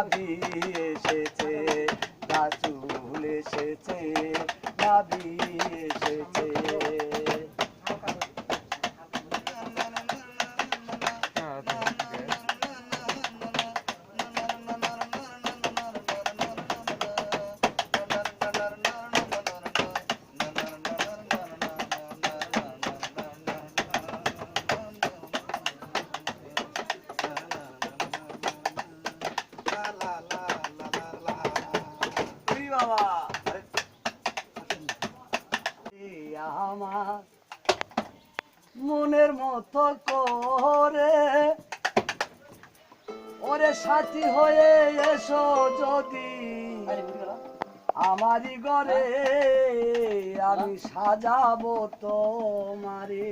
নাভি এসেছে, রাসূল এসেছে, নাভি এসেছে। আমার মনের মতো করে ওরে সাথী হয়ে এসো যদি আমারই ঘরে, আমি সাজাবো তোমারে।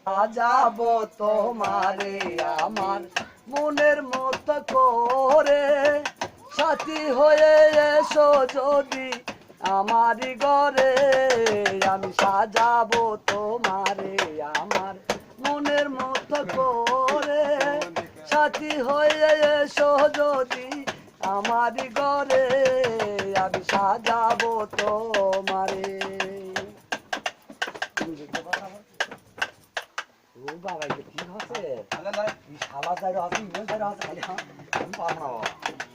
সাজাবো তোমারে আমার মনের মতো করে, সাথী হয়ে এসো যদি আমারই ঘরে, আমি সাজাবো তোমারে আমার মনের মতো করে, সাথী হয়ে এসো যদি আমারই ঘরে, আমি সাজাবো তোমারে। ও বাবা, এটা কি হচ্ছে? শালা যাই আছে, ইমেল যাই আছে, খালি আমি পারবো না।